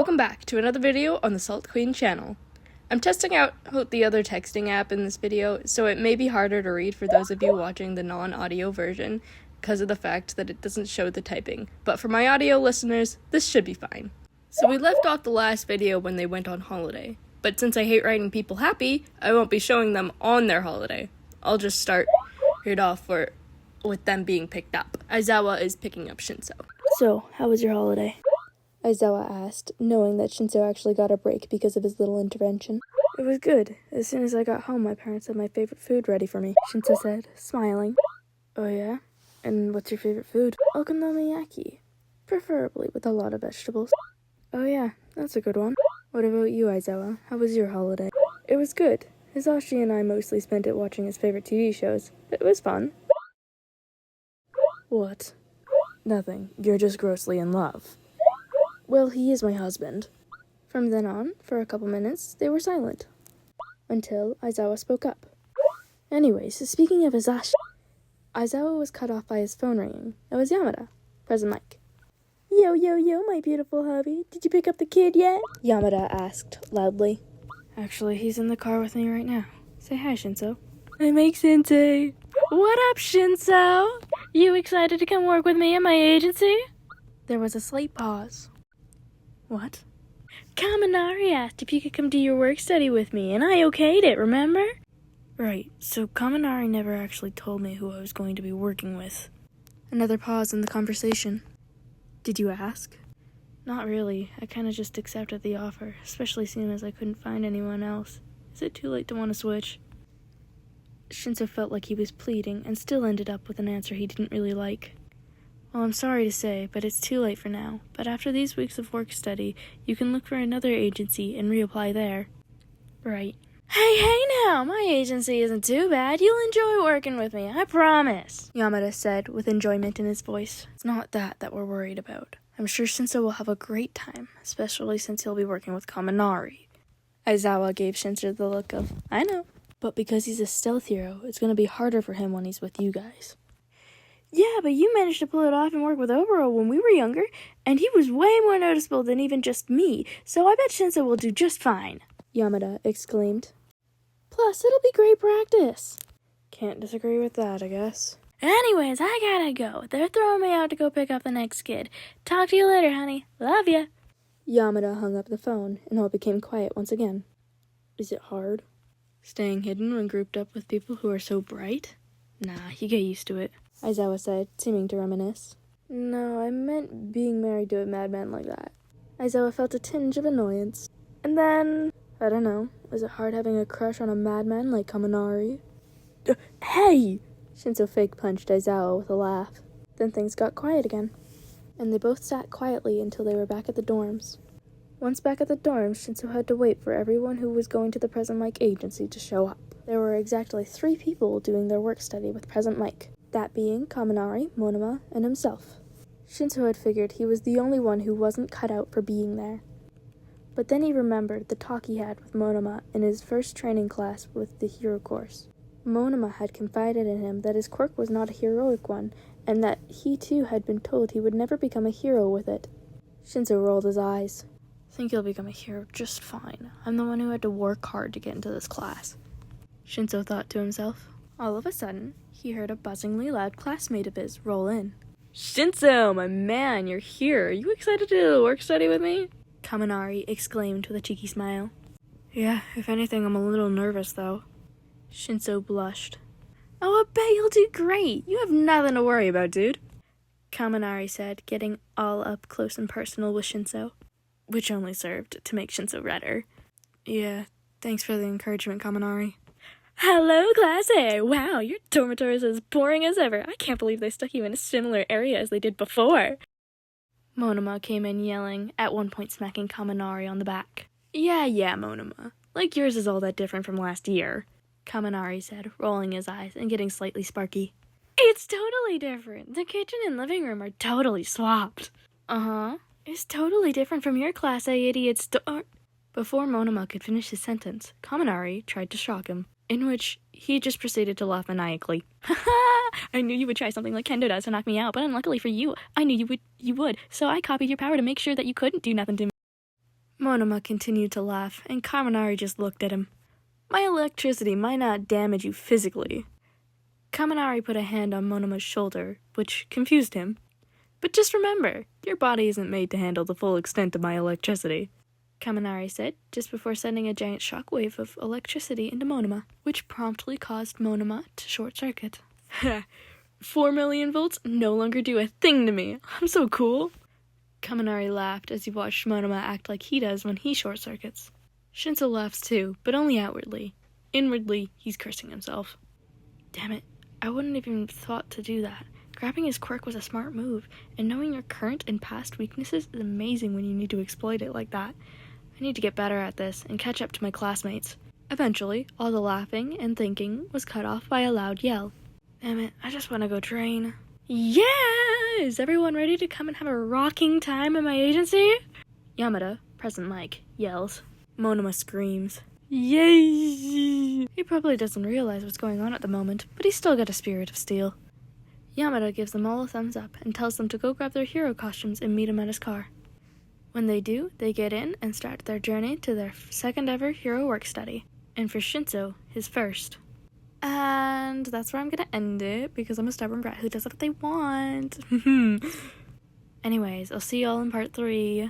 Welcome back to another video on the Salt Queen channel. I'm testing out the other texting app in this video, so it may be harder to read for those of you watching the non-audio version because of the fact that it doesn't show the typing. But for my audio listeners, this should be fine. So we left off the last video when they went on holiday, but since I hate writing people happy, I won't be showing them on their holiday. I'll just start it off with them being picked up. Aizawa is picking up Shinso. So, how was your holiday? Aizawa asked, knowing that Shinso actually got a break because of his little intervention. It was good. As soon as I got home, my parents had my favorite food ready for me, Shinso said, smiling. Oh yeah? And what's your favorite food? Okonomiyaki. Preferably with a lot of vegetables. Oh yeah, that's a good one. What about you, Aizawa? How was your holiday? It was good. Hisashi and I mostly spent it watching his favorite TV shows. It was fun. What? Nothing. You're just grossly in love. Well, he is my husband. From then on, for a couple minutes, they were silent. Until Aizawa spoke up. Anyways, speaking of Hisashi, Aizawa was cut off by his phone ringing. It was Yamada, present mic. Yo, my beautiful hubby. Did you pick up the kid yet? Yamada asked loudly. Actually, he's in the car with me right now. Say hi, Shinso. I make sensei. What up, Shinso? You excited to come work with me at my agency? There was a slight pause. What? Kaminari asked if you could come do your work study with me, and I okayed it, remember? Right, so Kaminari never actually told me who I was going to be working with. Another pause in the conversation. Did you ask? Not really. I kinda just accepted the offer, especially seeing as I couldn't find anyone else. Is it too late to want to switch? Shinso felt like he was pleading, and still ended up with an answer he didn't really like. Well, I'm sorry to say, but it's too late for now. But after these weeks of work study, you can look for another agency and reapply there. Right. Hey now! My agency isn't too bad. You'll enjoy working with me, I promise, Yamada said with enjoyment in his voice. It's not that we're worried about. I'm sure Shinso will have a great time, especially since he'll be working with Kaminari. Aizawa gave Shinso the look of, I know. But because he's a stealth hero, it's going to be harder for him when he's with you guys. Yeah, but you managed to pull it off and work with Overworked when we were younger, and he was way more noticeable than even just me, so I bet Shinso will do just fine, Yamada exclaimed. Plus, it'll be great practice. Can't disagree with that, I guess. Anyways, I gotta go. They're throwing me out to go pick up the next kid. Talk to you later, honey. Love ya. Yamada hung up the phone, and all became quiet once again. Is it hard? Staying hidden when grouped up with people who are so bright? Nah, you get used to it, Aizawa said, seeming to reminisce. No, I meant being married to a madman like that. Aizawa felt a tinge of annoyance. And then, I don't know, was it hard having a crush on a madman like Kaminari? Hey! Shinso fake punched Aizawa with a laugh. Then things got quiet again, and they both sat quietly until they were back at the dorms. Once back at the dorms, Shinso had to wait for everyone who was going to the Present Mic agency to show up. There were exactly 3 people doing their work study with Present Mic, that being Kaminari, Monoma, and himself. Shinso had figured he was the only one who wasn't cut out for being there. But then he remembered the talk he had with Monoma in his first training class with the hero course. Monoma had confided in him that his quirk was not a heroic one, and that he too had been told he would never become a hero with it. Shinso rolled his eyes. I think he'll become a hero just fine. I'm the one who had to work hard to get into this class, Shinso thought to himself. All of a sudden, he heard a buzzingly loud classmate of his roll in. Shinso, my man, you're here. Are you excited to do the work study with me? Kaminari exclaimed with a cheeky smile. Yeah, if anything, I'm a little nervous, though. Shinso blushed. Oh, I bet you'll do great. You have nothing to worry about, dude, Kaminari said, getting all up close and personal with Shinso, which only served to make Shinso redder. Yeah, thanks for the encouragement, Kaminari. Hello, Class A! Wow, your dormitory is as boring as ever. I can't believe they stuck you in a similar area as they did before. Monoma came in yelling, at one point smacking Kaminari on the back. Yeah, Monoma. Like yours is all that different from last year, Kaminari said, rolling his eyes and getting slightly sparky. It's totally different. The kitchen and living room are totally swapped. Uh-huh. It's totally different from your Class A idiot's Before Monoma could finish his sentence, Kaminari tried to shock him, in which he just proceeded to laugh maniacally. Ha ha! I knew you would try something like Kendo does to knock me out, but unluckily for you, I knew you would, so I copied your power to make sure that you couldn't do nothing to me. Monoma continued to laugh, and Kaminari just looked at him. My electricity might not damage you physically. Kaminari put a hand on Monoma's shoulder, which confused him. But just remember, your body isn't made to handle the full extent of my electricity, Kaminari said, just before sending a giant shockwave of electricity into Monoma, which promptly caused Monoma to short-circuit. 4 million volts no longer do a thing to me. I'm so cool. Kaminari laughed as he watched Monoma act like he does when he short-circuits. Shinso laughs too, but only outwardly. Inwardly, he's cursing himself. Damn it, I wouldn't have even thought to do that. Grabbing his quirk was a smart move, and knowing your current and past weaknesses is amazing when you need to exploit it like that. I need to get better at this and catch up to my classmates. Eventually, all the laughing and thinking was cut off by a loud yell. Damn it, I just want to go train. Yeah! Is everyone ready to come and have a rocking time at my agency? Yamada, present mic, yells. Monoma screams. Yay! He probably doesn't realize what's going on at the moment, but he's still got a spirit of steel. Yamada gives them all a thumbs up and tells them to go grab their hero costumes and meet him at his car. When they do, they get in and start their journey to their second ever hero work study, and for Shinso, his first. And that's where I'm gonna end it, because I'm a stubborn brat who does what they want. Anyways, I'll see y'all in part 3.